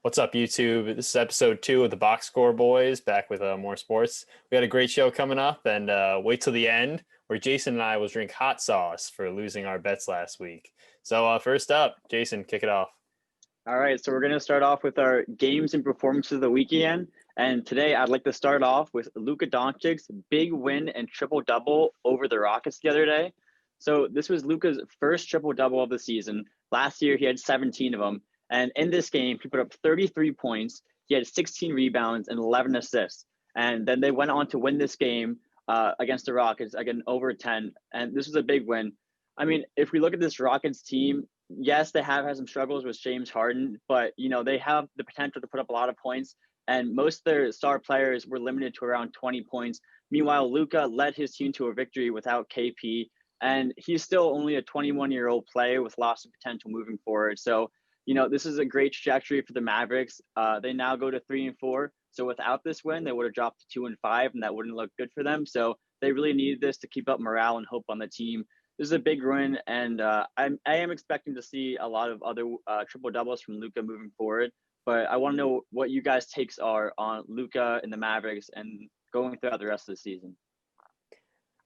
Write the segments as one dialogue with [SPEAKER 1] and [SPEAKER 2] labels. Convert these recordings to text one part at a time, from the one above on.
[SPEAKER 1] What's up, YouTube? This is episode 2 of the Box Score Boys, back with more sports. We got a great show coming up, and wait till the end, where Jason and I will drink hot sauce for losing our bets last week. So, first up, Jason, kick it off.
[SPEAKER 2] All right, so we're going to start off with our games and performances of the weekend. And today I'd like to start off with Luka Doncic's big win and triple-double over the Rockets the other day. So this was Luka's first triple-double of the season. Last year he had 17 of them. And in this game, he put up 33 points. He had 16 rebounds and 11 assists. And then they went on to win this game against the Rockets, again, over 10. And this was a big win. I mean, if we look at this Rockets team, yes, they have had some struggles with James Harden, but, they have the potential to put up a lot of points. And most of their star players were limited to around 20 points. Meanwhile, Luka led his team to a victory without KP. And he's still only a 21-year-old player with lots of potential moving forward. So, this is a great trajectory for the Mavericks. They now go to 3-4. So without this win, they would have dropped to 2-5, and that wouldn't look good for them. So they really needed this to keep up morale and hope on the team. This is a big win, and I am expecting to see a lot of other triple doubles from Luka moving forward. But I want to know what you guys' takes are on Luka and the Mavericks and going throughout the rest of the season.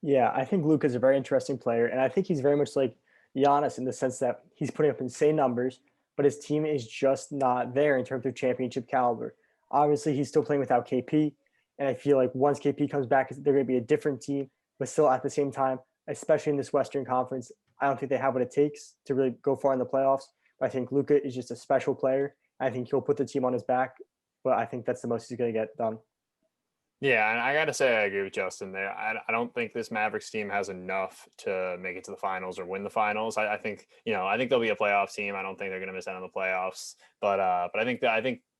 [SPEAKER 3] Yeah, I think Luka's a very interesting player, and I think he's very much like Giannis in the sense that he's putting up insane numbers, but his team is just not there in terms of championship caliber. Obviously, he's still playing without KP, and I feel like once KP comes back, they're going to be a different team, but still at the same time, especially in this Western Conference, I don't think they have what it takes to really go far in the playoffs. But I think Luka is just a special player. I think he'll put the team on his back, but I think that's the most he's going to get done.
[SPEAKER 1] Yeah, and I got to say I agree with Justin there. I don't think this Mavericks team has enough to make it to the finals or win the finals. I think they'll be a playoff team. I don't think they're going to miss out on the playoffs, but I think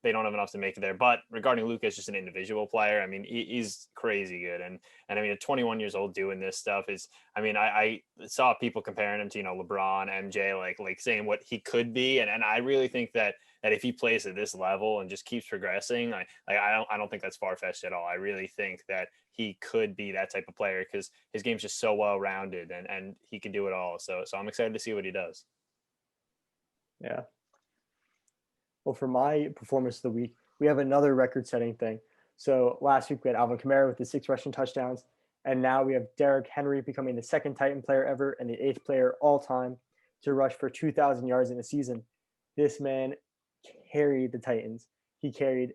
[SPEAKER 1] they don't have enough to make it there. But regarding Luka, just an individual player. I mean, he's crazy good, and I mean, at 21 years old doing this stuff is. I mean, I saw people comparing him to LeBron, MJ, like saying what he could be, and I really think that if he plays at this level and just keeps progressing, I don't think that's far-fetched at all. I really think that he could be that type of player because his game's just so well-rounded and he can do it all. So I'm excited to see what he does.
[SPEAKER 3] Yeah. Well, for my performance of the week, we have another record-setting thing. So last week we had Alvin Kamara with the 6 rushing touchdowns, and now we have Derrick Henry becoming the second Titan player ever and the 8th player all time to rush for 2,000 yards in a season. This man carried the Titans. He carried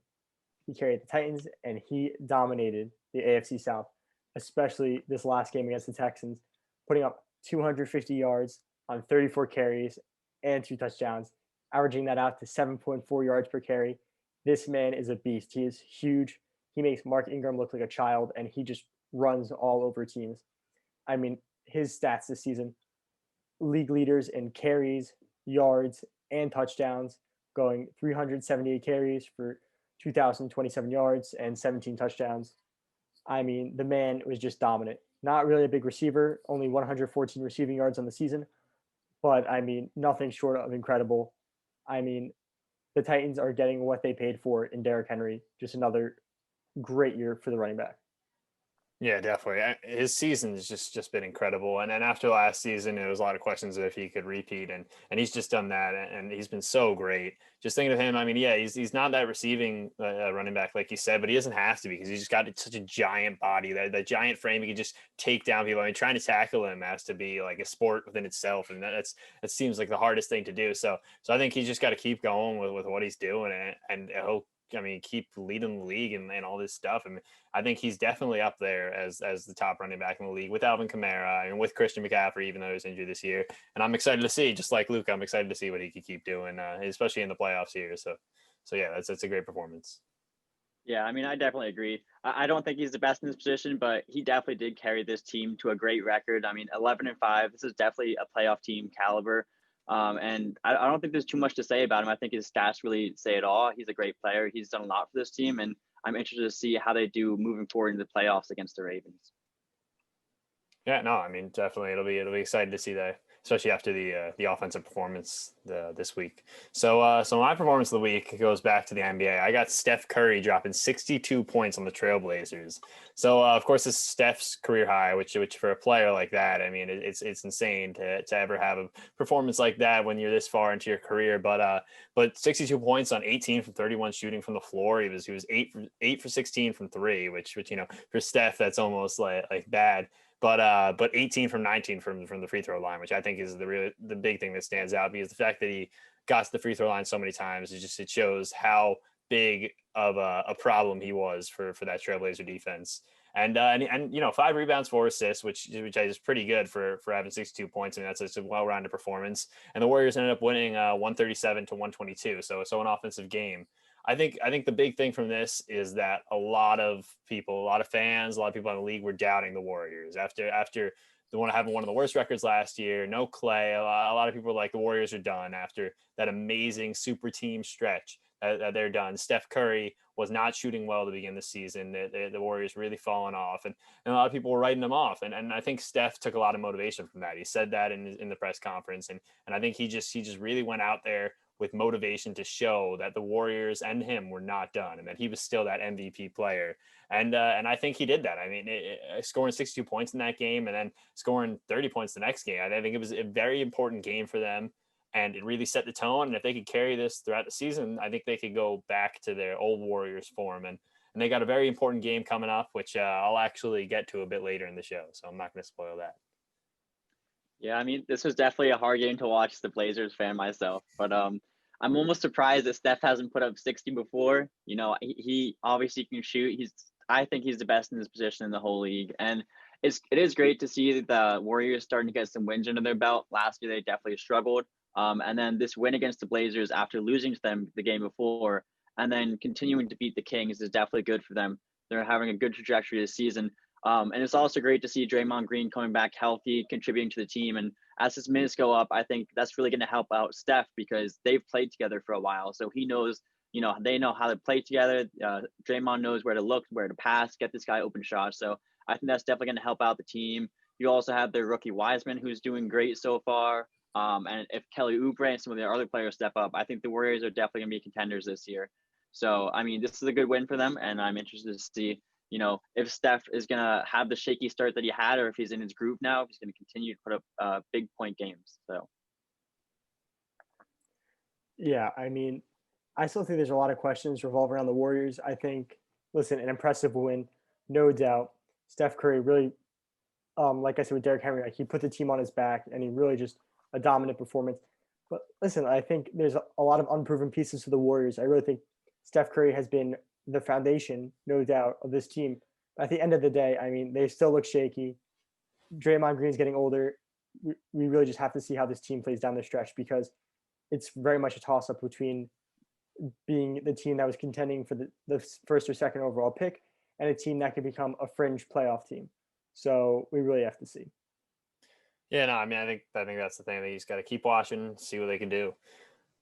[SPEAKER 3] the Titans, and he dominated the AFC South, especially this last game against the Texans, putting up 250 yards on 34 carries and 2 touchdowns, averaging that out to 7.4 yards per carry. This man is a beast. He is huge. He makes Mark Ingram look like a child, and he just runs all over teams. I mean, his stats this season, league leaders in carries, yards, and touchdowns, going 378 carries for 2,027 yards and 17 touchdowns. I mean, the man was just dominant. Not really a big receiver, only 114 receiving yards on the season, but I mean, nothing short of incredible. I mean, the Titans are getting what they paid for in Derrick Henry. Just another great year for the running back.
[SPEAKER 1] Yeah, definitely. His season has just been incredible. And then after last season, there was a lot of questions if he could repeat, and he's just done that, and he's been so great. Just thinking of him, I mean, yeah, he's not that receiving running back like you said, but he doesn't have to be because he's just got such a giant body, that giant frame. He can just take down people. I mean, trying to tackle him has to be like a sport within itself, and that seems like the hardest thing to do. So I think he's just got to keep going with what he's doing, and he'll. I mean, keep leading the league and all this stuff. I mean, I think he's definitely up there as the top running back in the league with Alvin Kamara and with Christian McCaffrey, even though he was injured this year. And I'm excited to see, just like Luke, I'm excited to see what he could keep doing, especially in the playoffs here. So yeah, that's a great performance.
[SPEAKER 2] Yeah, I mean, I definitely agree. I don't think he's the best in this position, but he definitely did carry this team to a great record. I mean, 11-5. This is definitely a playoff team caliber. And I don't think there's too much to say about him. I think his stats really say it all. He's a great player. He's done a lot for this team, and I'm interested to see how they do moving forward in the playoffs against the Ravens.
[SPEAKER 1] Yeah, no, I mean, definitely it'll be exciting to see that. especially after the offensive performance this week. So my performance of the week goes back to the NBA. I got Steph Curry dropping 62 points on the Trailblazers. So of course, this is Steph's career high, which for a player like that, I mean, it's insane to ever have a performance like that when you're this far into your career. But 62 points on 18 from 31 shooting from the floor. He was 8 for 16 from three, which for Steph, that's almost like bad. But 18 from 19 from the free throw line, which I think is the big thing that stands out, because the fact that he got to the free throw line so many times, it shows how big of a problem he was for that Trailblazer defense. And 5 rebounds, 4 assists, which is pretty good for having 62 points. I mean, that's a well-rounded performance. And the Warriors ended up winning 137 to 122. So an offensive game. I think the big thing from this is that a lot of people, a lot of fans, a lot of people in the league were doubting the Warriors after the one having one of the worst records last year. No Clay. A lot of people were like, the Warriors are done after that amazing super team stretch. They're done. Steph Curry was not shooting well to begin the season. The Warriors really fallen off, and a lot of people were writing them off. And I think Steph took a lot of motivation from that. He said that in the press conference, and I think he just really went out there with motivation to show that the Warriors and him were not done, and that he was still that MVP player. And I think he did that. I mean, scoring 62 points in that game and then scoring 30 points the next game. I think it was a very important game for them, and it really set the tone. And if they could carry this throughout the season, I think they could go back to their old Warriors form. And they got a very important game coming up, which I'll actually get to a bit later in the show, so I'm not going to spoil that.
[SPEAKER 2] Yeah, I mean, this was definitely a hard game to watch as the Blazers fan myself, but I'm almost surprised that Steph hasn't put up 60 before. You know, he obviously can shoot. I think he's the best in his position in the whole league, and it is great to see the Warriors starting to get some wins under their belt. Last year they definitely struggled, and then this win against the Blazers after losing to them the game before, and then continuing to beat the Kings is definitely good for them. They're having a good trajectory this season. And it's also great to see Draymond Green coming back healthy, contributing to the team. And as his minutes go up, I think that's really going to help out Steph, because they've played together for a while. So he knows, they know how to play together. Draymond knows where to look, where to pass, get this guy open shots. So I think that's definitely going to help out the team. You also have their rookie Wiseman, who's doing great so far. And if Kelly Oubre and some of the other players step up, I think the Warriors are definitely going to be contenders this year. So, I mean, this is a good win for them, and I'm interested to see if Steph is going to have the shaky start that he had, or if he's in his groove now, if he's going to continue to put up big point games. So,
[SPEAKER 3] Yeah, I mean, I still think there's a lot of questions revolve around the Warriors. I think, listen, an impressive win, no doubt. Steph Curry really, like I said with Derrick Henry, like he put the team on his back, and he really just a dominant performance. But listen, I think there's a lot of unproven pieces to the Warriors. I really think Steph Curry has been the foundation, no doubt, of this team. At the end of the day, I mean, they still look shaky. Draymond Green's getting older. We really just have to see how this team plays down the stretch, because it's very much a toss-up between being the team that was contending for the first or second overall pick and a team that could become a fringe playoff team. So we really have to see.
[SPEAKER 1] Yeah, no, I mean, I think that's the thing. That you just got to keep watching, see what they can do.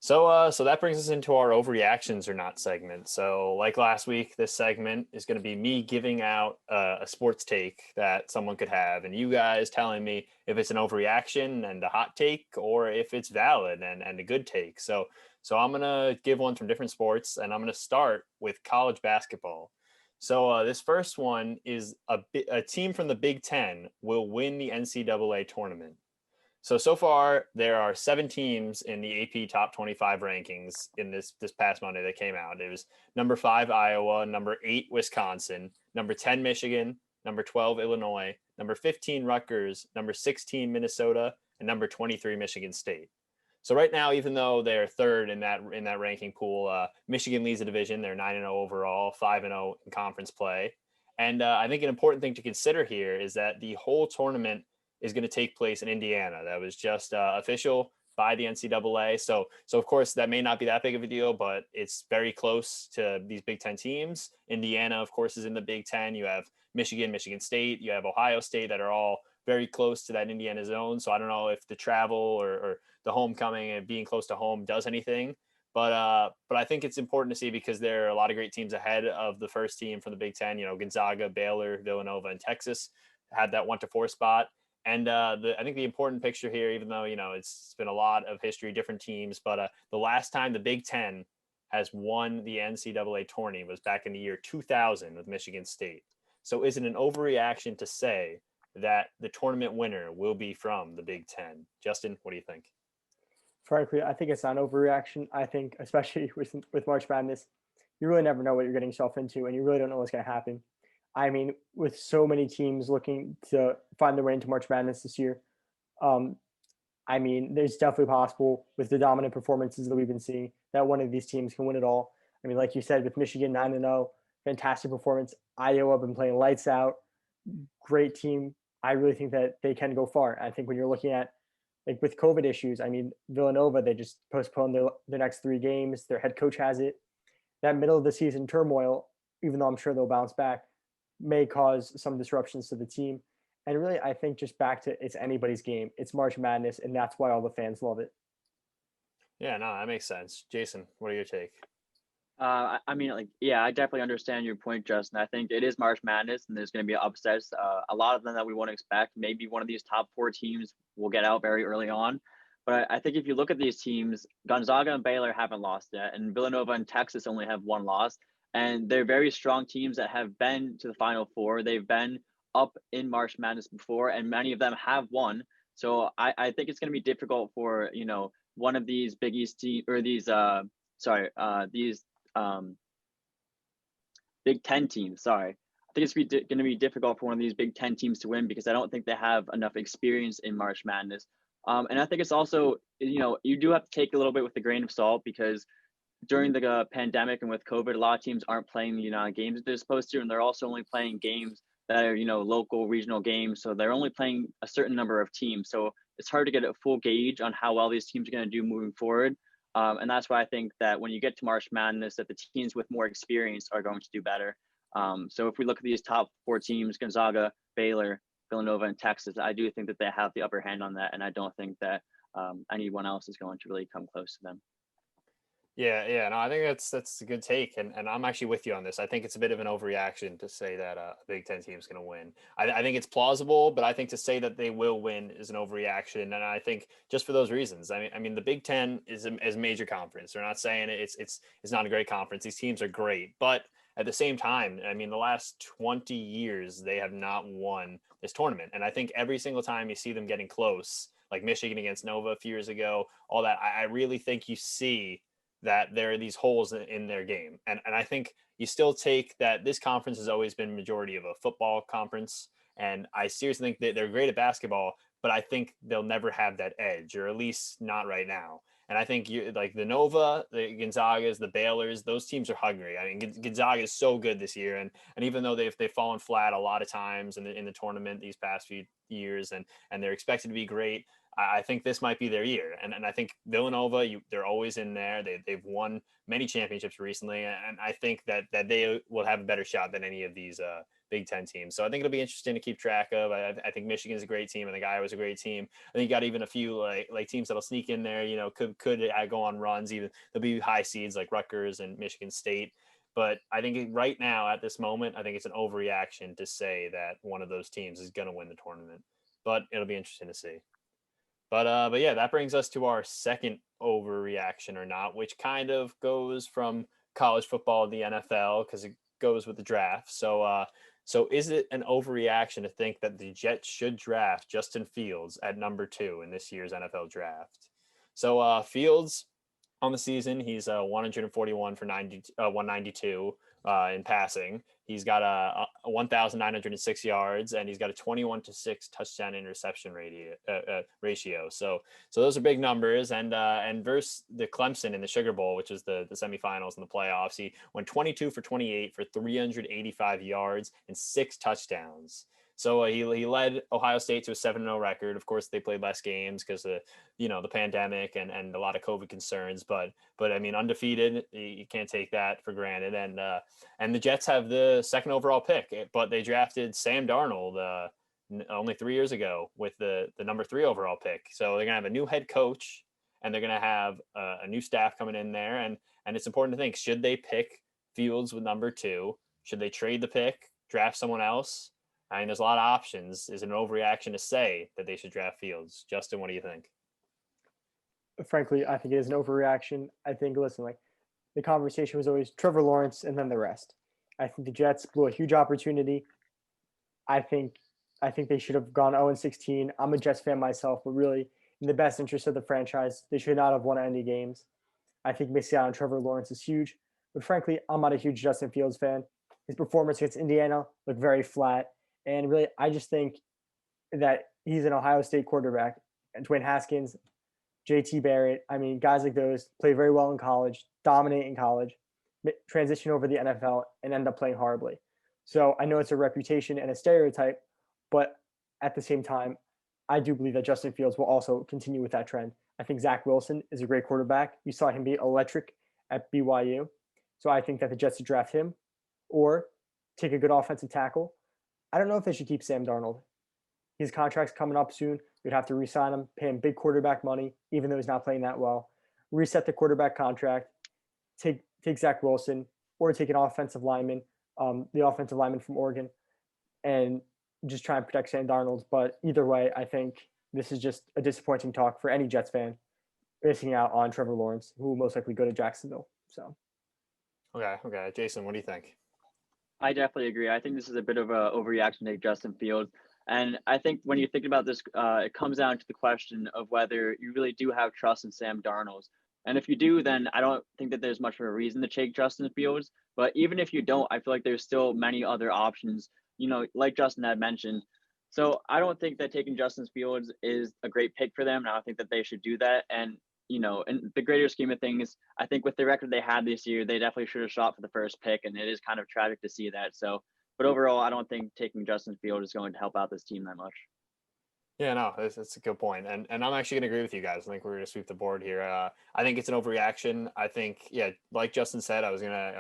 [SPEAKER 1] So that brings us into our overreactions or not segment. So like last week, this segment is going to be me giving out a sports take that someone could have, and you guys telling me if it's an overreaction and a hot take, or if it's valid and a good take. So I'm going to give one from different sports, and I'm going to start with college basketball. So this first one is a team from the Big Ten will win the NCAA tournament. So far, there are 7 teams in the AP Top 25 rankings in this past Monday that came out. It was number 5 Iowa, number 8 Wisconsin, number 10 Michigan, number 12 Illinois, number 15 Rutgers, number 16 Minnesota, and number 23 Michigan State. So right now, even though they're third in that ranking pool, Michigan leads the division. They're 9-0 overall, 5-0 in conference play. And I think an important thing to consider here is that the whole tournament is going to take place in Indiana. That was just official by the NCAA. So of course that may not be that big of a deal, but it's very close to these Big Ten teams. Indiana, of course, is in the Big Ten. You have Michigan, Michigan State, you have Ohio State that are all very close to that Indiana zone. So I don't know if the travel or the homecoming and being close to home does anything. But I think it's important to see, because there are a lot of great teams ahead of the first team from the Big Ten. Gonzaga, Baylor, Villanova, and Texas had that 1-4 spot. And I think the important picture here, even though, it's been a lot of history, different teams, but the last time the Big Ten has won the NCAA tourney was back in the year 2000 with Michigan State. So is it an overreaction to say that the tournament winner will be from the Big Ten? Justin, what do you think?
[SPEAKER 3] Frankly, I think it's not an overreaction. I think, especially with March Madness, you really never know what you're getting yourself into, and you really don't know what's going to happen. I mean, with so many teams looking to find their way into March Madness this year, um, I mean, there's definitely possible with the dominant performances that we've been seeing that one of these teams can win it all. I mean, like you said, with Michigan 9-0, fantastic performance. Iowa been playing lights out, great team. I really think that they can go far. I think when you're looking at like with COVID issues, I mean, Villanova, they just postponed their next 3 games. Their head coach has it. That middle of the season turmoil, even though I'm sure they'll bounce back, may cause some disruptions to the team. And really, I think just back to it's anybody's game. It's March Madness, and that's why all the fans love it.
[SPEAKER 1] Yeah, no, that makes sense. Jason, what are your take?
[SPEAKER 2] I mean, like, yeah, I definitely understand your point, Justin. I think it is March Madness, and there's going to be upsets. A lot of them that we won't expect. Maybe one of these top 4 teams will get out very early on. But I think if you look at these teams, Gonzaga and Baylor haven't lost yet, and Villanova and Texas only have 1 loss. And they're very strong teams that have been to the Final Four. They've been up in March Madness before, and many of them have won. So I think it's going to be difficult for, one of these Big East team or these um, Big Ten teams. Sorry, I think it's going to be difficult for one of these Big Ten teams to win because I don't think they have enough experience in March Madness. And I think it's also, you do have to take a little bit with a grain of salt because during the pandemic and with COVID, a lot of teams aren't playing the games that they're supposed to, and they're also only playing games that are local regional games. So they're only playing a certain number of teams. So it's hard to get a full gauge on how well these teams are going to do moving forward. And that's why I think that when you get to March Madness, that the teams with more experience are going to do better. So if we look at these top 4 teams, Gonzaga, Baylor, Villanova, and Texas, I do think that they have the upper hand on that, and I don't think that anyone else is going to really come close to them.
[SPEAKER 1] Yeah, no, I think that's a good take, and I'm actually with you on this. I think it's a bit of an overreaction to say that a Big Ten team is going to win. I think it's plausible, but I think to say that they will win is an overreaction, and I think just for those reasons. I mean, the Big Ten is a major conference. They're not saying it's not a great conference. These teams are great, but at the same time, I mean, the last 20 years they have not won this tournament, and I think every single time you see them getting close, like Michigan against Nova a few years ago, all that, I really think you see that there are these holes in their game. And I think you still take that this conference has always been majority of a football conference. And I seriously think that they're great at basketball, but I think they'll never have that edge, or at least not right now. And I think you like the Nova, the Gonzagas, the Baylors, those teams are hungry. I mean, Gonzaga is so good this year, and even though they've fallen flat a lot of times in the tournament these past few years, and they're expected to be great, I think this might be their year. And I think Villanova, they're always in there. They've won many championships recently. And I think that they will have a better shot than any of these Big Ten teams. So I think it'll be interesting to keep track of. I think Michigan is a great team. I think Iowa's a great team. I think you got even a few like teams that'll sneak in there, could go on runs. Even there'll be high seeds like Rutgers and Michigan State. But I think right now at this moment, I think it's an overreaction to say that one of those teams is going to win the tournament. But it'll be interesting to see. But yeah, that brings us to our second overreaction or not, which kind of goes from college football to the NFL because it goes with the draft. So is it an overreaction to think that the Jets should draft Justin Fields at number 2 in this year's NFL draft? So Fields on the season, he's 141 for 192 in passing. He's got a 1,906 yards, and he's got a 21-6 touchdown interception ratio. So those are big numbers. And versus the Clemson in the Sugar Bowl, which is the semifinals and the playoffs, he went 22 for 28 for 385 yards and 6 touchdowns. So he led Ohio State to a 7-0 record. Of course, they played less games because of the pandemic and a lot of COVID concerns. But I mean, undefeated, you can't take that for granted. And the Jets have the second overall pick, but they drafted Sam Darnold only 3 years ago with the number 3 overall pick. So they're gonna have a new head coach, and they're gonna have a new staff coming in there. And it's important to think: should they pick Fields with number 2? Should they trade the pick, draft someone else? I mean, there's a lot of options. Is it an overreaction to say that they should draft Fields? Justin, what do you think?
[SPEAKER 3] Frankly, I think it is an overreaction. I think, listen, like the conversation was always Trevor Lawrence and then the rest. I think the Jets blew a huge opportunity. I think I think they should have gone 0-16. I'm a Jets fan myself, but really, in the best interest of the franchise, they should not have won any games. I think missing out on Trevor Lawrence is huge. But frankly, I'm not a huge Justin Fields fan. His performance against Indiana looked very flat. And really, I just think that he's an Ohio State quarterback. And Dwayne Haskins, JT Barrett, I mean, guys like those play very well in college, dominate in college, transition over the NFL, and end up playing horribly. So I know it's a reputation and a stereotype, but at the same time, I do believe that Justin Fields will also continue with that trend. I think Zach Wilson is a great quarterback. You saw him be electric at BYU. So I think that the Jets should draft him or take a good offensive tackle. I don't know if they should keep Sam Darnold. His contract's coming up soon. You'd have to re-sign him, pay him big quarterback money, even though he's not playing that well. Reset the quarterback contract, take Zach Wilson, or take an offensive lineman, the offensive lineman from Oregon, and just try and protect Sam Darnold. But either way, I think this is just a disappointing talk for any Jets fan missing out on Trevor Lawrence, who will most likely go to Jacksonville. So
[SPEAKER 1] Okay. Jason, what do you think?
[SPEAKER 2] I definitely agree. I think this is a bit of a overreaction to Justin Fields. And I think when you think about this, it comes down to the question of whether you really do have trust in Sam Darnold. And if you do, then I don't think that there's much of a reason to take Justin Fields. But even if you don't, I feel like there's still many other options, like Justin had mentioned. So I don't think that taking Justin Fields is a great pick for them. And I don't think that they should do that. And in the greater scheme of things, I think with the record they had this year, they definitely should have shot for the first pick, and it is kind of tragic to see that. So, but overall, I don't think taking Justin Fields is going to help out this team that much.
[SPEAKER 1] Yeah, no, that's a good point, and I'm actually going to agree with you guys. I think we're going to sweep the board here. I think it's an overreaction. I think, yeah, like Justin said, I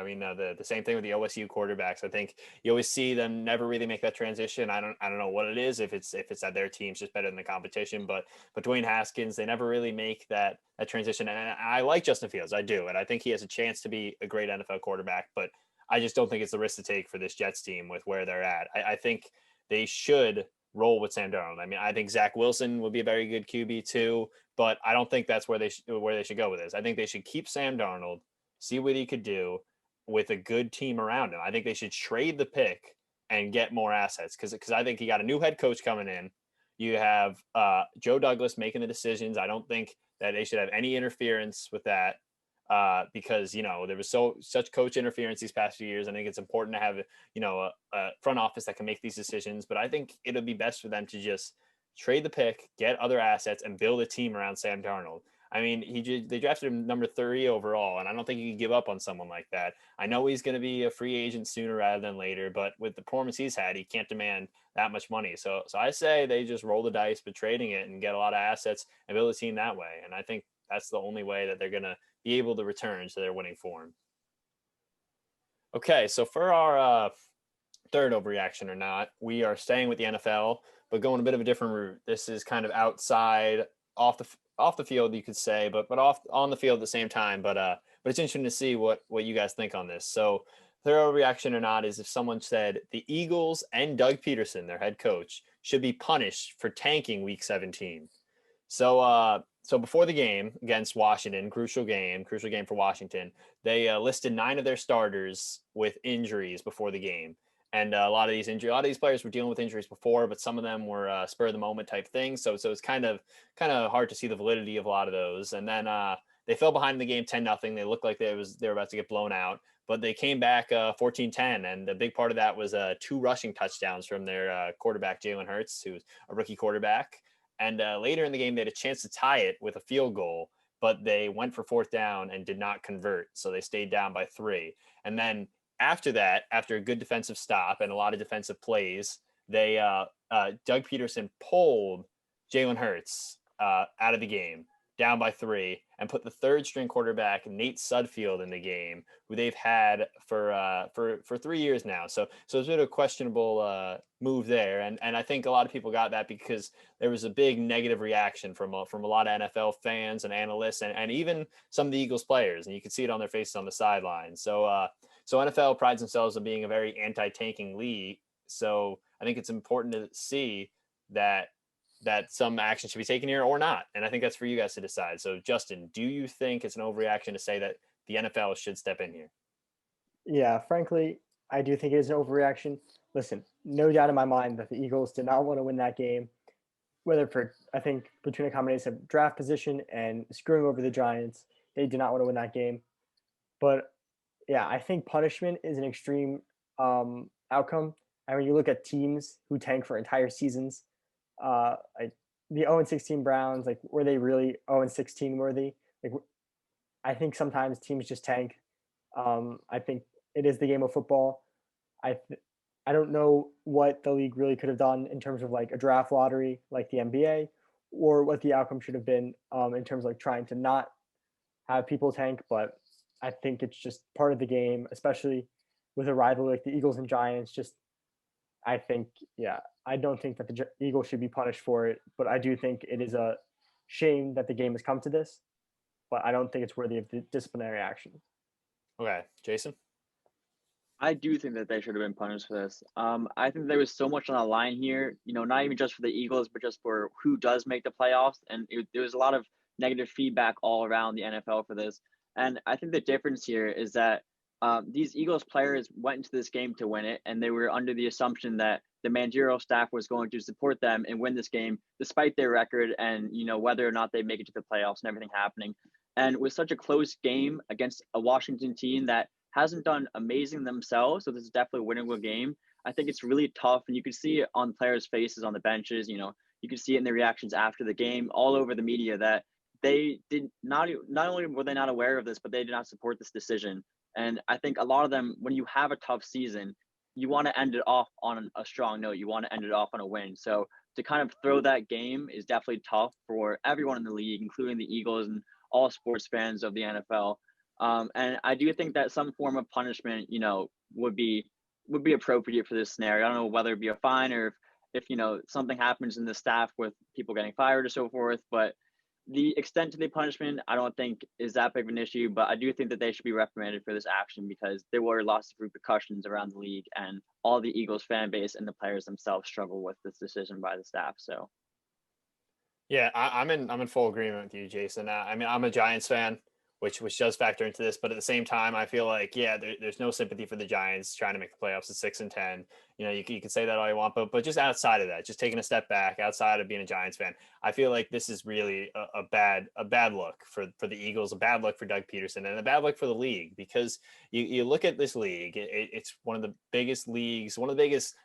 [SPEAKER 1] mean, the same thing with the OSU quarterbacks. I think you always see them never really make that transition. I don't know what it is. If it's that their team's just better than the competition, but Dwayne Haskins, they never really make that transition. And I like Justin Fields, I do, and I think he has a chance to be a great NFL quarterback. But I just don't think it's the risk to take for this Jets team with where they're at. I think they should roll with Sam Darnold. I mean, I think Zach Wilson would be a very good QB too, but I don't think that's where they should go with this. I think they should keep Sam Darnold, see what he could do with a good team around him. I think they should trade the pick and get more assets because I think you got a new head coach coming in. You have Joe Douglas making the decisions. I don't think that they should have any interference with that. Because there was such coach interference these past few years. I think it's important to have a front office that can make these decisions. But I think it'll be best for them to just trade the pick, get other assets, and build a team around Sam Darnold. I mean, they drafted him number 30 overall, and I don't think you can give up on someone like that. I know he's going to be a free agent sooner rather than later, but with the performance he's had, he can't demand that much money. So I say they just roll the dice with trading it and get a lot of assets and build a team that way. And I think that's the only way that they're going to be able to return to their winning form. Okay, so for our third overreaction or not, we are staying with the NFL, but going a bit of a different route. This is kind of outside, off the field, you could say, but off on the field at the same time. But it's interesting to see what you guys think on this. So third overreaction or not is if someone said the Eagles and Doug Peterson, their head coach, should be punished for tanking Week 17. So before the game against Washington, crucial game for Washington, they listed 9 of their starters with injuries before the game. And a lot of these players were dealing with injuries before, but some of them were spur of the moment type things. So it's kind of hard to see the validity of a lot of those. And then they fell behind in the game 10-0. They looked like they were about to get blown out, but they came back 14-10. And a big part of that was 2 rushing touchdowns from their quarterback, Jalen Hurts, who's a rookie quarterback. And later in the game, they had a chance to tie it with a field goal, but they went for 4th down and did not convert. So they stayed down by 3. And then after that, after a good defensive stop and a lot of defensive plays, they Doug Peterson pulled Jalen Hurts out of the game, down by 3, and put the 3rd string quarterback Nate Sudfeld in the game, who they've had for 3 years now. So it's a bit of a questionable move there, and I think a lot of people got that because there was a big negative reaction from a lot of NFL fans and analysts, and even some of the Eagles players, and you could see it on their faces on the sideline. So NFL prides themselves on being a very anti-tanking league, So I think it's important to see that some action should be taken here or not. And I think that's for you guys to decide. So Justin, do you think it's an overreaction to say that the NFL should step in here?
[SPEAKER 3] Yeah, frankly, I do think it is an overreaction. Listen, no doubt in my mind that the Eagles did not want to win that game, whether for, I think, between a combination of draft position and screwing over the Giants, they did not want to win that game. But yeah, I think punishment is an extreme outcome. I mean, you look at teams who tank for entire seasons, like the 0-16 Browns, like were they really 0-16 worthy? Like I think sometimes teams just tank. I think it is the game of football. I th- I don't know what the league really could have done in terms of like a draft lottery like the NBA, or what the outcome should have been in terms of like trying to not have people tank. But I think it's just part of the game, especially with a rival like the Eagles and Giants. Just I think, yeah, I don't think that the Eagles should be punished for it, but I do think it is a shame that the game has come to this. But I don't think it's worthy of disciplinary action.
[SPEAKER 1] Okay, Jason.
[SPEAKER 2] I do think that they should have been punished for this. I think there was so much on the line here, not even just for the Eagles, but just for who does make the playoffs. And there was a lot of negative feedback all around the NFL for this. And I think the difference here is that these Eagles players went into this game to win it, and they were under the assumption that the managerial staff was going to support them and win this game, despite their record and whether or not they make it to the playoffs and everything happening. And with such a close game against a Washington team that hasn't done amazing themselves, so this is definitely a winnable game. I think it's really tough, and you can see it on players' faces on the benches. You can see it in their reactions after the game, all over the media, that they did not only were they not aware of this, but they did not support this decision. And I think a lot of them, when you have a tough season, you want to end it off on a strong note. You want to end it off on a win. So to kind of throw that game is definitely tough for everyone in the league, including the Eagles and all sports fans of the NFL. And I do think that some form of punishment, would be appropriate for this scenario. I don't know whether it be a fine or if something happens in the staff with people getting fired or so forth. But the extent to the punishment, I don't think is that big of an issue. But I do think that they should be reprimanded for this action because there were lots of repercussions around the league, and all the Eagles fan base and the players themselves struggle with this decision by the staff. So
[SPEAKER 1] Yeah, I'm in full agreement with you, Jason. I mean, I'm a Giants fan, which does factor into this, but at the same time, I feel like there's no sympathy for the Giants trying to make the playoffs at 6-10. You can say that all you want, but just outside of that, just taking a step back, outside of being a Giants fan, I feel like this is really a bad look for the Eagles, a bad look for Doug Peterson, and a bad look for the league because you look at this league, it's one of the biggest leagues, one of the biggest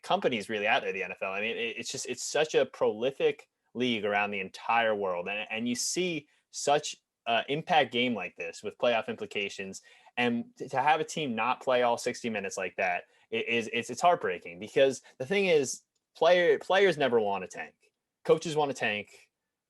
[SPEAKER 1] companies really out there, the NFL. I mean, it's such a prolific league around the entire world, and you see such impact game like this with playoff implications, and to have a team not play all 60 minutes like that it's heartbreaking because the thing is players never want to tank, coaches want to tank,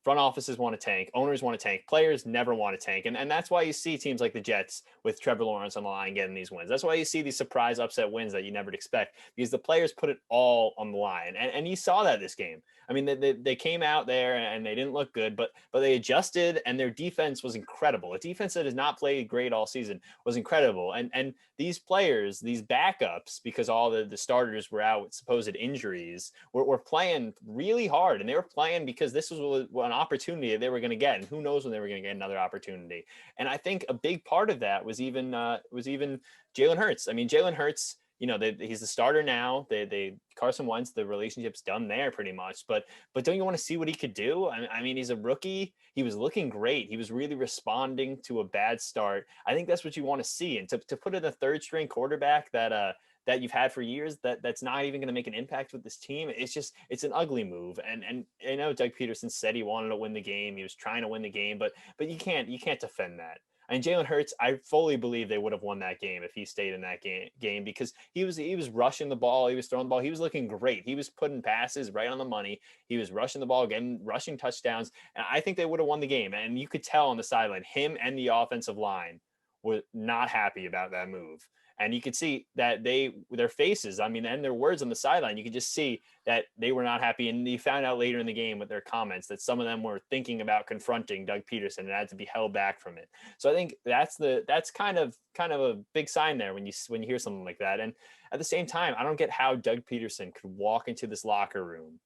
[SPEAKER 1] front offices want to tank, owners want to tank, players never want to tank, and that's why you see teams like the Jets with Trevor Lawrence on the line getting these wins. That's why you see these surprise upset wins that you never expect because the players put it all on the line, and you saw that this game. I mean, they came out there and they didn't look good, but they adjusted, and their defense was incredible. A defense that has not played great all season was incredible. And these players, these backups, because all the starters were out with supposed injuries, were playing really hard, and they were playing because this was an opportunity that they were going to get, and who knows when they were going to get another opportunity. And I think a big part of that was even Jalen Hurts. I mean, Jalen Hurts, he's the starter now. They Carson Wentz, the relationship's done there pretty much. But don't you want to see what he could do? I mean, he's a rookie. He was looking great. He was really responding to a bad start. I think that's what you want to see. And to put in a third string quarterback that you've had for years, that's not even going to make an impact with this team. It's an ugly move. And I know Doug Peterson said he wanted to win the game. He was trying to win the game, but you can't defend that. And Jalen Hurts, I fully believe they would have won that game if he stayed in that game because he was rushing the ball, he was throwing the ball, he was looking great. He was putting passes right on the money. He was rushing the ball, getting rushing touchdowns, and I think they would have won the game. And you could tell on the sideline, him and the offensive line were not happy about that move. And you could see that their faces, I mean, and their words on the sideline, you could just see that they were not happy. And you found out later in the game with their comments that some of them were thinking about confronting Doug Peterson and had to be held back from it. So I think that's kind of a big sign there when you hear something like that. And at the same time, I don't get how Doug Peterson could walk into this locker room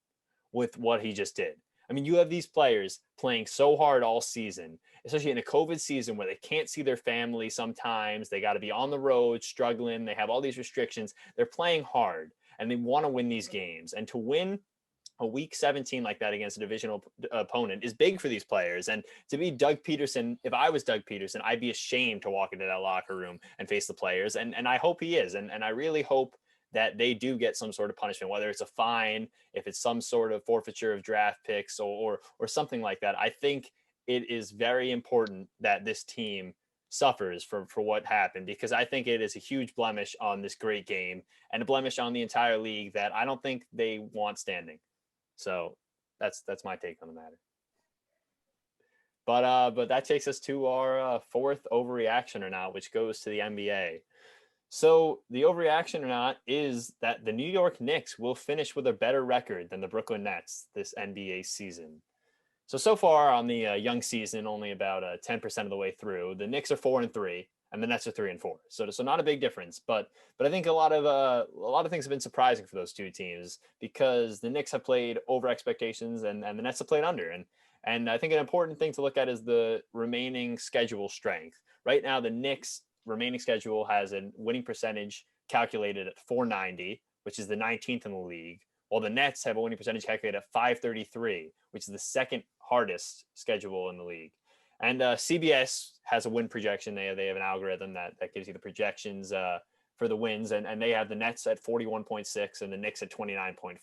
[SPEAKER 1] with what he just did. I mean, you have these players playing so hard all season, especially in a COVID season where they can't see their family sometimes. They got to be on the road, struggling. They have all these restrictions. They're playing hard and they want to win these games. And to win a week 17 like that against a divisional opponent is big for these players. And to be Doug Peterson, if I was Doug Peterson, I'd be ashamed to walk into that locker room and face the players. And I hope he is. And I really hope that they do get some sort of punishment, whether it's a fine, if it's some sort of forfeiture of draft picks or something like that. I think it is very important that this team suffers for what happened, because I think it is a huge blemish on this great game and a blemish on the entire league that I don't think they want standing. So that's my take on the matter. But that takes us to our fourth overreaction or not, which goes to the NBA. So the overreaction or not is that the New York Knicks will finish with a better record than the Brooklyn Nets this NBA season. So far on the young season, only about 10% of the way through, the Knicks are 4-3 and the Nets are 3-4. So not a big difference, but I think a lot of things have been surprising for those two teams, because the Knicks have played over expectations and the Nets have played under. And I think an important thing to look at is the remaining schedule strength. Right now, the Knicks remaining schedule has a winning percentage calculated at 490, which is the 19th in the league, while the Nets have a winning percentage calculated at 533, which is the second hardest schedule in the league. And CBS has a win projection. They have an algorithm that gives you the projections for the wins, and they have the Nets at 41.6 and the Knicks at 29.4.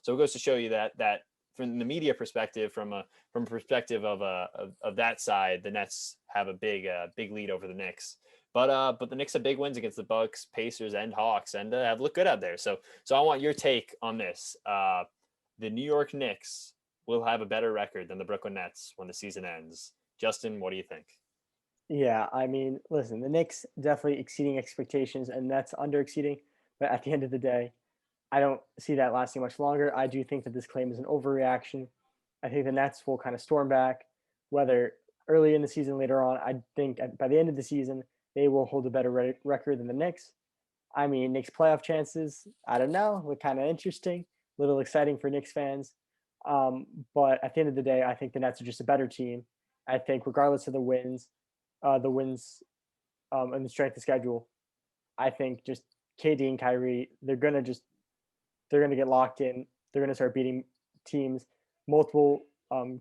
[SPEAKER 1] So it goes to show you that from the media perspective, from a perspective of that side, the Nets have a big lead over the Knicks. But the Knicks have big wins against the Bucks, Pacers, and Hawks, and have looked good out there. So I want your take on this. The New York Knicks will have a better record than the Brooklyn Nets when the season ends. Justin, what do you think?
[SPEAKER 3] Yeah, I mean, listen, the Knicks definitely exceeding expectations and Nets under exceeding, but at the end of the day, I don't see that lasting much longer. I do think that this claim is an overreaction. I think the Nets will kind of storm back, whether early in the season, later on. I think by the end of the season, they will hold a better record than the Knicks. I mean, Knicks playoff chances, I don't know, look kind of interesting, a little exciting for Knicks fans. But at the end of the day, I think the Nets are just a better team. I think regardless of the wins and the strength of schedule, I think just KD and Kyrie, they're gonna get locked in. They're gonna start beating teams, multiple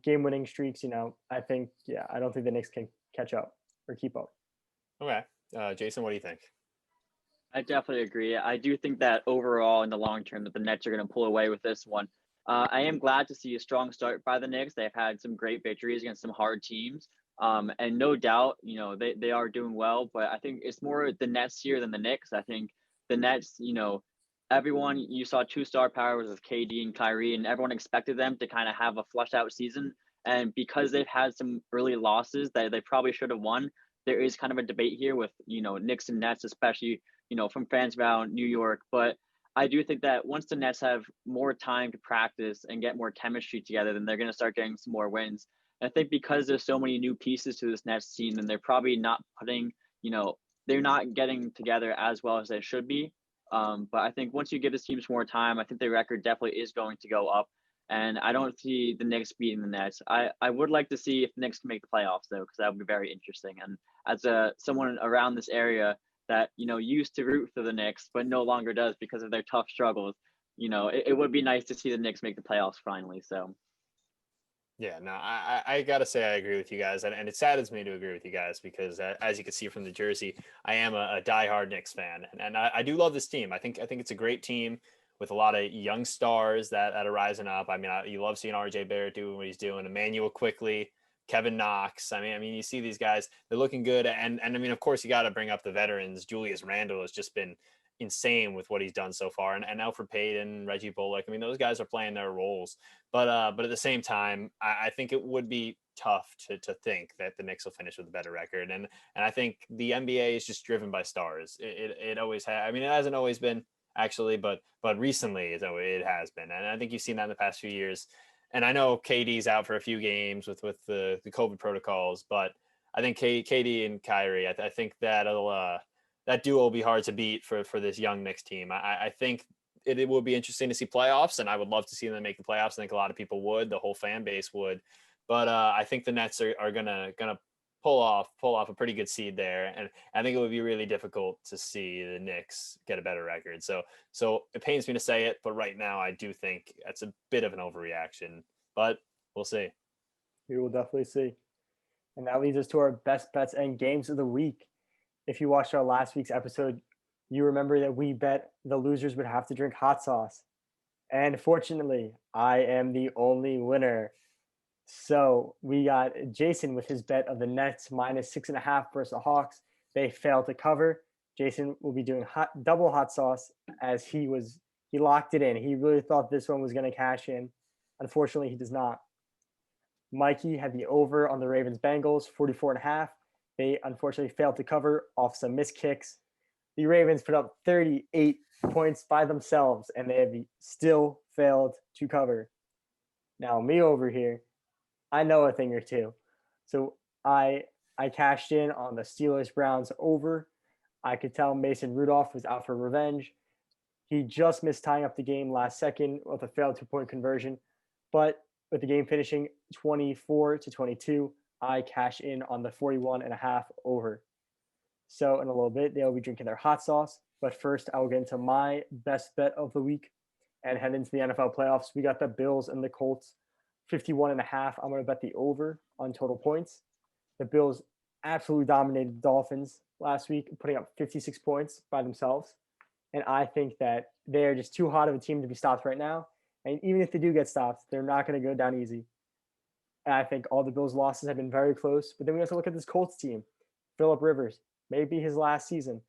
[SPEAKER 3] game winning streaks. I think, yeah, I don't think the Knicks can catch up or keep up.
[SPEAKER 1] Okay, Jason, what do you think?
[SPEAKER 2] I definitely agree. I do think that overall, in the long term, that the Nets are going to pull away with this one. I am glad to see a strong start by the Knicks. They've had some great victories against some hard teams. And no doubt, they are doing well. But I think it's more the Nets here than the Knicks. I think the Nets, everyone, you saw two star powers with KD and Kyrie, and everyone expected them to kind of have a flushed out season. And because they've had some early losses that they probably should have won, there is kind of a debate here with, Knicks and Nets, especially, from fans around New York. But I do think that once the Nets have more time to practice and get more chemistry together, then they're going to start getting some more wins. And I think because there's so many new pieces to this Nets team, and they're probably not putting, they're not getting together as well as they should be. But I think once you give this team some more time, I think their record definitely is going to go up. And I don't see the Knicks beating the Nets. I would like to see if the Knicks can make the playoffs, though, because that would be very interesting. And as someone around this area that, used to root for the Knicks, but no longer does because of their tough struggles, it would be nice to see the Knicks make the playoffs finally. So.
[SPEAKER 1] Yeah, no, I gotta say I agree with you guys, and it saddens me to agree with you guys because as you can see from the jersey, I am a diehard Knicks fan, and I do love this team. I think it's a great team with a lot of young stars that are rising up. I mean, you love seeing RJ Barrett doing what he's doing, Emmanuel quickly, Kevin Knox. I mean, you see these guys, they're looking good, and I mean, of course, you got to bring up the veterans. Julius Randle has just been insane with what he's done so far, and Alfred Payton, Reggie Bullock. I mean, those guys are playing their roles. But at the same time, I think it would be tough to think that the Knicks will finish with a better record. And I think the NBA is just driven by stars. It always has. I mean, it hasn't always been actually, but recently it has been. And I think you've seen that in the past few years. And I know KD's out for a few games with the COVID protocols, but I think KD and Kyrie, I think that'll that duo will be hard to beat for this young Knicks team. I think it will be interesting to see playoffs, and I would love to see them make the playoffs. I think a lot of people would, the whole fan base would, but I think the Nets are gonna pull off a pretty good seed there, and I think it would be really difficult to see the Knicks get a better record. So it pains me to say it, but right now I do think that's a bit of an overreaction, but we'll see.
[SPEAKER 3] We will definitely see. And that leads us to our best bets and games of the week. If you watched our last week's episode, you remember that we bet the losers would have to drink hot sauce. And fortunately, I am the only winner. So we got Jason with his bet of the Nets -6.5 versus the Hawks. They failed to cover. Jason will be doing double hot sauce as he locked it in. He really thought this one was going to cash in. Unfortunately, he does not. Mikey had the over on the Ravens Bengals, 44.5. They unfortunately failed to cover off some missed kicks. The Ravens put up 38 points by themselves, and they have still failed to cover. Now, me over here, I know a thing or two. So I cashed in on the Steelers Browns over. I could tell Mason Rudolph was out for revenge. He just missed tying up the game last second with a failed 2-point conversion. But with the game finishing 24-22, I cash in on the 41.5 over. So in a little bit, they'll be drinking their hot sauce. But first, I will get into my best bet of the week and head into the NFL playoffs. We got the Bills and the Colts, 51.5. I'm going to bet the over on total points. The Bills absolutely dominated the Dolphins last week, putting up 56 points by themselves. And I think that they're just too hot of a team to be stopped right now. And even if they do get stopped, they're not going to go down easy. And I think all the Bills' losses have been very close. But then we have to look at this Colts team. Phillip Rivers, maybe his last season.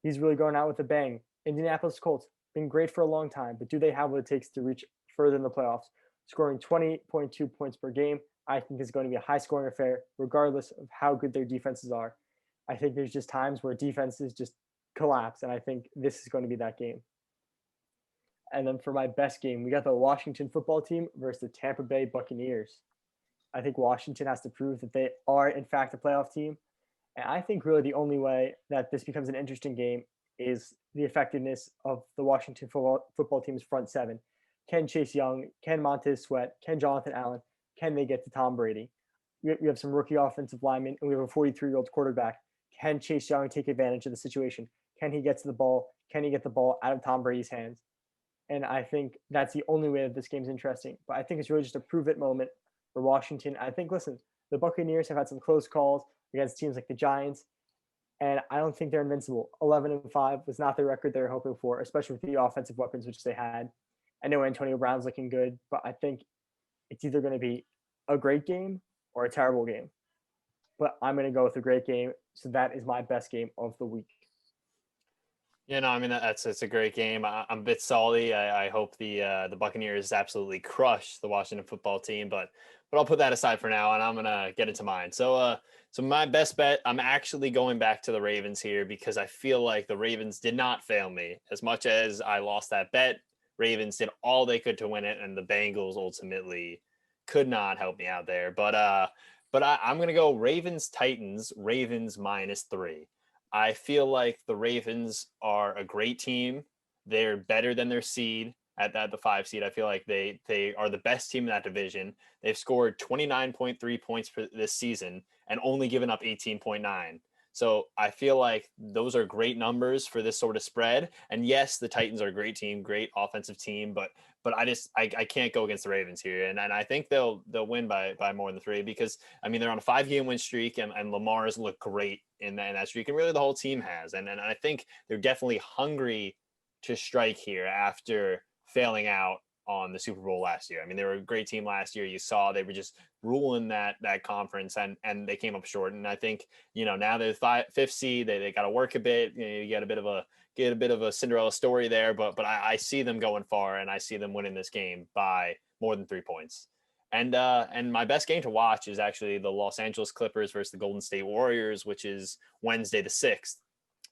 [SPEAKER 3] He's really going out with a bang. Indianapolis Colts, been great for a long time, but do they have what it takes to reach further in the playoffs? Scoring 20.2 points per game, I think is going to be a high-scoring affair, regardless of how good their defenses are. I think there's just times where defenses just collapse, and I think this is going to be that game. And then for my best game, we got the Washington football team versus the Tampa Bay Buccaneers. I think Washington has to prove that they are, in fact, a playoff team. And I think really the only way that this becomes an interesting game is the effectiveness of the Washington football team's front seven. Can Chase Young, can Montez Sweat, can Jonathan Allen, can they get to Tom Brady? We have some rookie offensive linemen, and we have a 43-year-old quarterback. Can Chase Young take advantage of the situation? Can he get to the ball? Can he get the ball out of Tom Brady's hands? And I think that's the only way that this game's interesting. But I think it's really just a prove-it moment for Washington. I think, listen, the Buccaneers have had some close calls against teams like the Giants, and I don't think they're invincible. 11-5 was not the record they were hoping for, especially with the offensive weapons which they had. I know Antonio Brown's looking good, but I think it's either going to be a great game or a terrible game. But I'm going to go with a great game, so that is my best game of the week.
[SPEAKER 1] Yeah, no, I mean it's a great game. I'm a bit salty. I hope the Buccaneers absolutely crush the Washington football team, but I'll put that aside for now, and I'm gonna get into mine. So my best bet, I'm actually going back to the Ravens here because I feel like the Ravens did not fail me as much as I lost that bet. Ravens did all they could to win it, and the Bengals ultimately could not help me out there. But I'm gonna go Ravens Titans. Ravens -3. I feel like the Ravens are a great team. They're better than their seed at the 5 seed. I feel like they are the best team in that division. They've scored 29.3 points for this season and only given up 18.9. So I feel like those are great numbers for this sort of spread. And yes, the Titans are a great team, great offensive team, but I can't go against the Ravens here. And I think they'll win by more than 3 because I mean they're on a 5-game win streak and Lamar's looked great in that streak, and really the whole team has. And I think they're definitely hungry to strike here after failing out on the Super Bowl last year. I mean, they were a great team last year. You saw they were just ruling that conference, and they came up short. And I think, now they're the 5th seed. They got to work a bit. You get a bit of a Cinderella story there, but I see them going far, and I see them winning this game by more than 3 points. And my best game to watch is actually the Los Angeles Clippers versus the Golden State Warriors, which is Wednesday the 6th.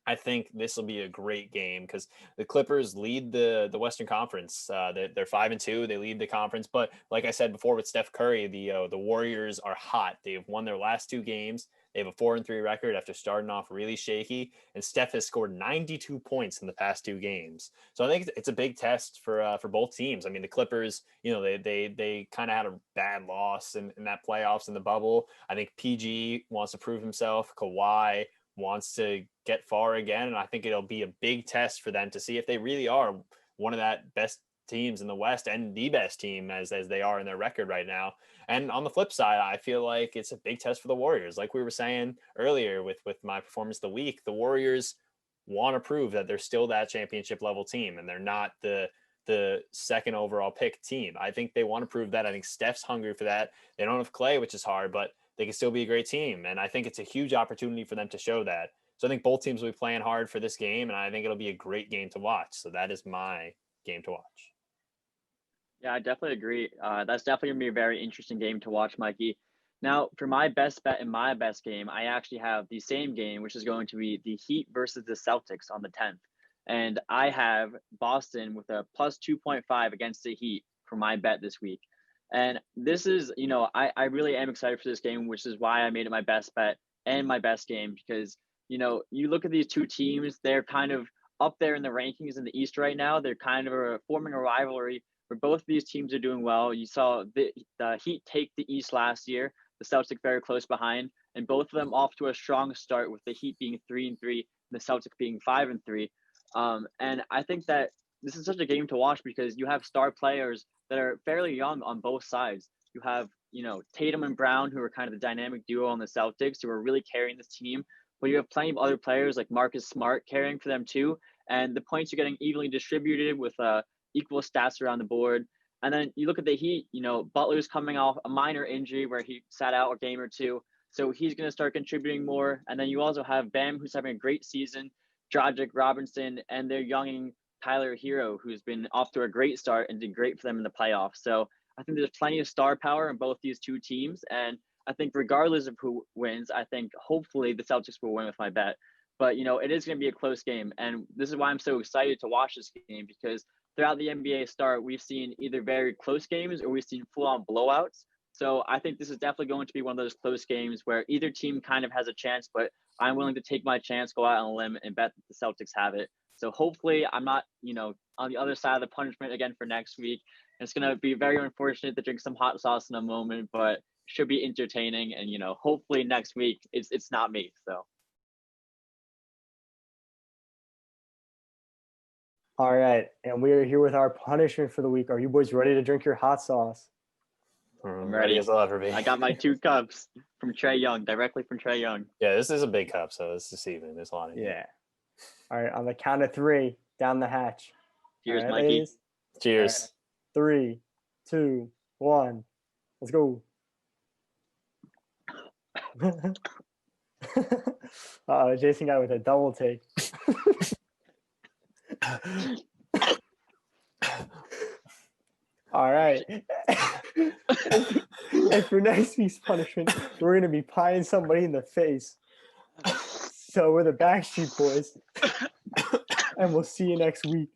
[SPEAKER 1] I think this will be a great game because the Clippers lead the Western Conference. They're 5-2. They lead the conference, but like I said before with Steph Curry, the Warriors are hot. They've won their last 2 games. They have a 4-3 record after starting off really shaky, and Steph has scored 92 points in the past 2 games. So I think it's a big test for both teams. I mean, the Clippers, they kind of had a bad loss in that playoffs in the bubble. I think PG wants to prove himself. Kawhi wants to get far again, and I think it'll be a big test for them to see if they really are one of that best teams in the West and the best team as they are in their record right now. And on the flip side, I feel like it's a big test for the Warriors. Like we were saying earlier with my performance of the week, the Warriors want to prove that they're still that championship level team and they're not the second overall pick team. I think they want to prove that. I think Steph's hungry for that. They don't have Clay, which is hard, but they can still be a great team. And I think it's a huge opportunity for them to show that. So I think both teams will be playing hard for this game, and I think it'll be a great game to watch. So that is my game to watch.
[SPEAKER 2] Yeah, I definitely agree. That's definitely going to be a very interesting game to watch, Mikey. Now, for my best bet in my best game, I actually have the same game, which is going to be the Heat versus the Celtics on the 10th. And I have Boston with a plus 2.5 against the Heat for my bet this week. And this is, I really am excited for this game, which is why I made it my best bet and my best game because, you look at these two teams, they're kind of up there in the rankings in the East right now. They're kind of forming a rivalry where both of these teams are doing well. You saw the Heat take the East last year, the Celtics very close behind, and both of them off to a strong start with the Heat being 3-3, and the Celtics being 5-3. And I think that this is such a game to watch because you have star players that are fairly young on both sides. You have, Tatum and Brown, who are kind of the dynamic duo on the Celtics, who are really carrying this team. But you have plenty of other players like Marcus Smart carrying for them too. And the points are getting evenly distributed with equal stats around the board. And then you look at the Heat, Butler's coming off a minor injury where he sat out a game or two. So he's going to start contributing more. And then you also have Bam, who's having a great season, Dragic, Robinson, and their younging Tyler Hero, who's been off to a great start and did great for them in the playoffs. So I think there's plenty of star power in both these two teams. And I think regardless of who wins, I think hopefully the Celtics will win with my bet. But, it is going to be a close game. And this is why I'm so excited to watch this game because throughout the NBA start, we've seen either very close games or we've seen full-on blowouts. So I think this is definitely going to be one of those close games where either team kind of has a chance, but I'm willing to take my chance, go out on a limb, and bet that the Celtics have it. So hopefully I'm not, on the other side of the punishment again for next week. It's going to be very unfortunate to drink some hot sauce in a moment, but should be entertaining. And, hopefully next week it's not me. So.
[SPEAKER 3] All right. And we are here with our punishment for the week. Are you boys ready to drink your hot sauce?
[SPEAKER 2] I'm ready
[SPEAKER 1] as I'll ever be.
[SPEAKER 2] I got my 2 cups from Trae Young, directly from Trae Young.
[SPEAKER 1] Yeah, this is a big cup, so it's deceiving. There's a lot of
[SPEAKER 3] Yeah. All right. On the count of 3, down the hatch.
[SPEAKER 2] Cheers,
[SPEAKER 3] right,
[SPEAKER 2] Mikey.
[SPEAKER 3] ladies?
[SPEAKER 1] Cheers.
[SPEAKER 3] Right. 3, 2, 1. Let's go. Jason got with a double take. All right. And for next week's punishment, we're going to be pieing somebody in the face. So we're the Backstreet Boys. And we'll see you next week.